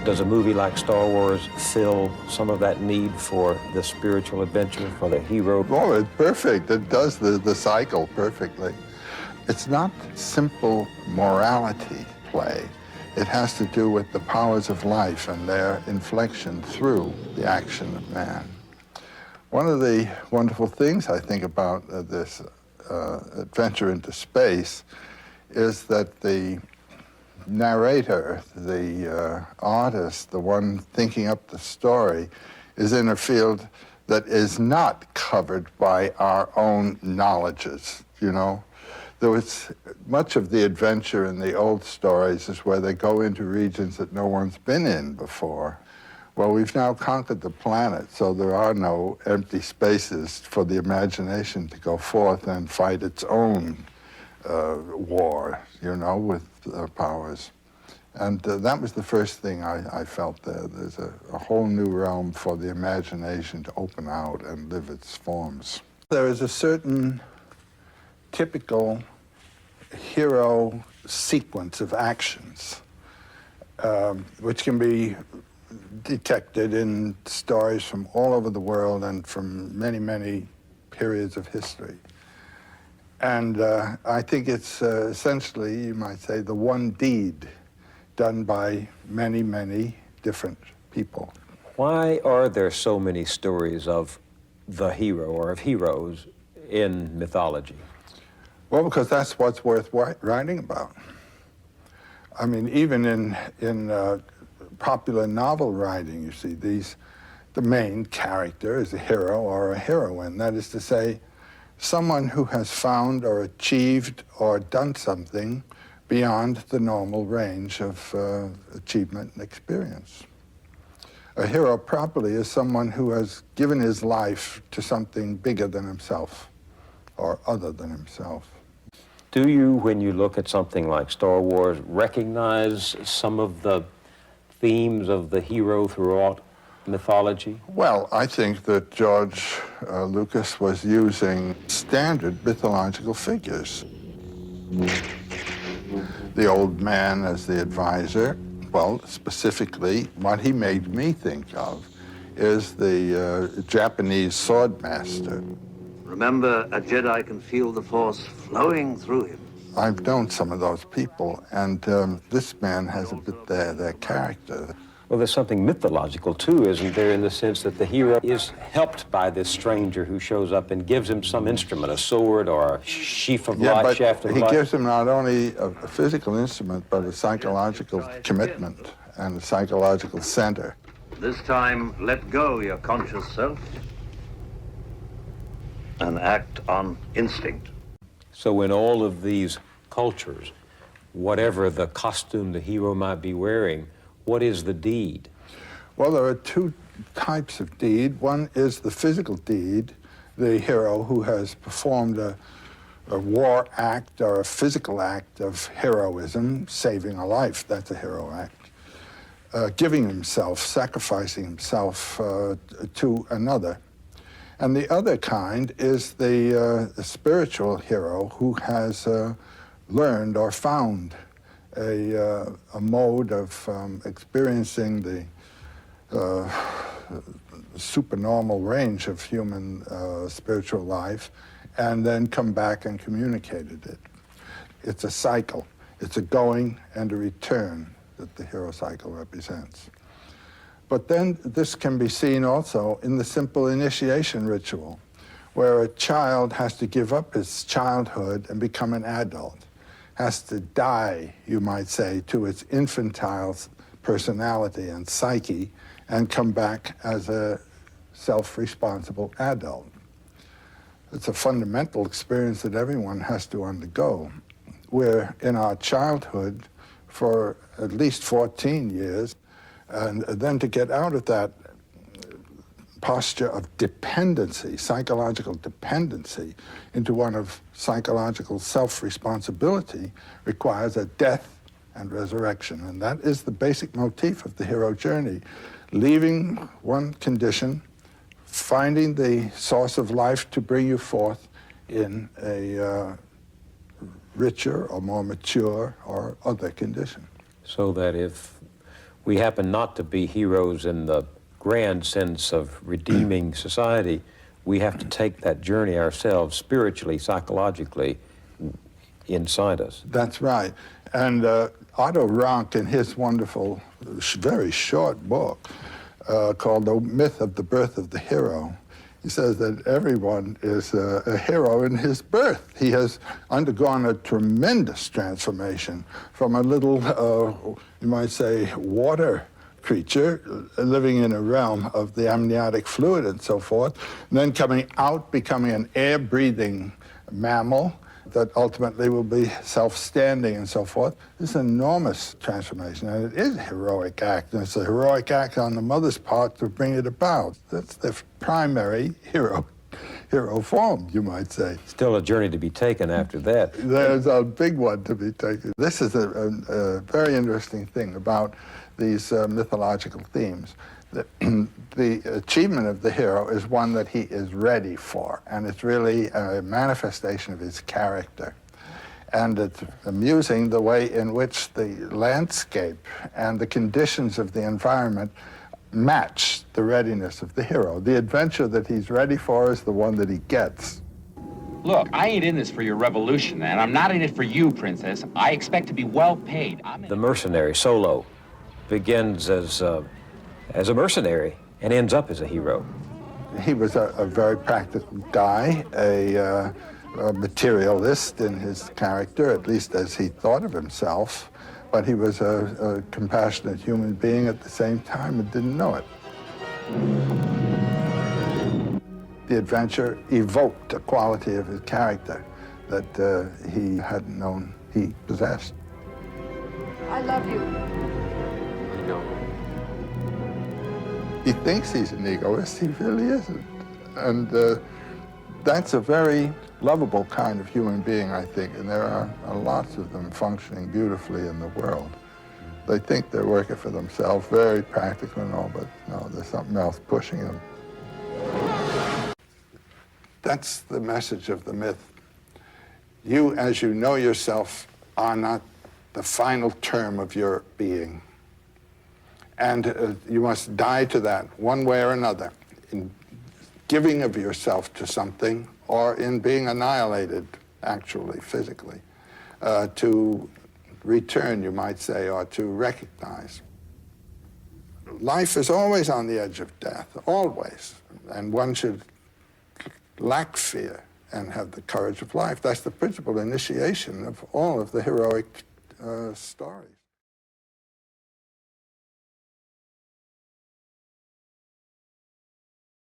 Does a movie like Star Wars fill some of that need for the spiritual adventure, for the hero? Oh, it's perfect. It does the cycle perfectly. It's not simple morality play. It has to do with the powers of life and their inflection through the action of man. One of the wonderful things I think about this adventure into space is that the narrator, the artist, the one thinking up the story, is in a field that is not covered by our own knowledges, you know? There was much of the adventure in the old stories is where they go into regions that no one's been in before. Well, we've now conquered the planet, so there are no empty spaces for the imagination to go forth and fight its own war, you know, with powers. And that was the first thing I felt there. There's a whole new realm for the imagination to open out and live its forms. There is a certain typical hero sequence of actions, which can be detected in stories from all over the world and from many, many periods of history. And I think it's essentially, you might say, the one deed done by many, many different people. Why are there so many stories of the hero or of heroes in mythology? Well, because that's what's worth writing about. I mean, even in popular novel writing, you see, the main character is a hero or a heroine. That is to say, someone who has found or achieved or done something beyond the normal range of achievement and experience. A hero properly is someone who has given his life to something bigger than himself or other than himself. Do you, when you look at something like Star Wars, recognize some of the themes of the hero throughout mythology? Well, I think that George Lucas was using standard mythological figures. The old man as the advisor, well, specifically, what he made me think of is the Japanese sword master. Remember, a Jedi can feel the Force flowing through him. I've known some of those people, and this man has a bit their character. Well, there's something mythological, too, isn't there, in the sense that the hero is helped by this stranger who shows up and gives him some instrument, a sword or a sheaf of light, shaft of light. He gives him not only a physical instrument, but a psychological commitment and a psychological center. This time, let go your conscious self and act on instinct. So in all of these cultures, whatever the costume the hero might be wearing, what is the deed? Well, there are two types of deed. One is the physical deed, the hero who has performed a war act or a physical act of heroism, saving a life, that's a hero act. Giving himself, sacrificing himself to another. And the other kind is the spiritual hero who has learned or found a mode of experiencing the supernormal range of human spiritual life, and then come back and communicated it. It's a cycle. It's a going and a return that the hero cycle represents. But then this can be seen also in the simple initiation ritual, where a child has to give up his childhood and become an adult, has to die, you might say, to its infantile personality and psyche, and come back as a self-responsible adult. It's a fundamental experience that everyone has to undergo. We're in our childhood for at least 14 years, and then to get out of that posture of dependency, psychological dependency, into one of psychological self-responsibility requires a death and resurrection. And that is the basic motif of the hero journey. Leaving one condition, finding the source of life to bring you forth in a richer or more mature or other condition. So that if We happen not to be heroes in the grand sense of redeeming society. We have to take that journey ourselves, spiritually, psychologically, inside us. That's right. And Otto Rank, in his wonderful, very short book called The Myth of the Birth of the Hero, he says that everyone is a hero in his birth. He has undergone a tremendous transformation from a little, you might say, water creature living in a realm of the amniotic fluid and so forth, and then coming out, becoming an air-breathing mammal that ultimately will be self-standing and so forth. This is an enormous transformation, and it is a heroic act, and it's a heroic act on the mother's part to bring it about. That's the primary hero form, you might say. Still a journey to be taken after that. There's a big one to be taken. This is a very interesting thing about these mythological themes. The achievement of the hero is one that he is ready for, and it's really a manifestation of his character. And it's amusing the way in which the landscape and the conditions of the environment match the readiness of the hero. The adventure that he's ready for is the one that he gets. Look, I ain't in this for your revolution, and I'm not in it for you, Princess. I expect to be well paid. The mercenary, Solo, begins as a mercenary and ends up as a hero. He was a very practical guy, a materialist in his character, at least as he thought of himself, but he was a compassionate human being at the same time and didn't know it. The adventure evoked a quality of his character that he hadn't known he possessed. I love you. I know. He thinks he's an egoist, he really isn't. And that's a very lovable kind of human being, I think, and there are lots of them functioning beautifully in the world. They think they're working for themselves, very practical and all, but no, there's something else pushing them. That's the message of the myth. You, as you know yourself, are not the final term of your being. And you must die to that one way or another, in giving of yourself to something or in being annihilated, actually, physically, to return, you might say, or to recognize. Life is always on the edge of death, always, and one should lack fear and have the courage of life. That's the principal initiation of all of the heroic stories.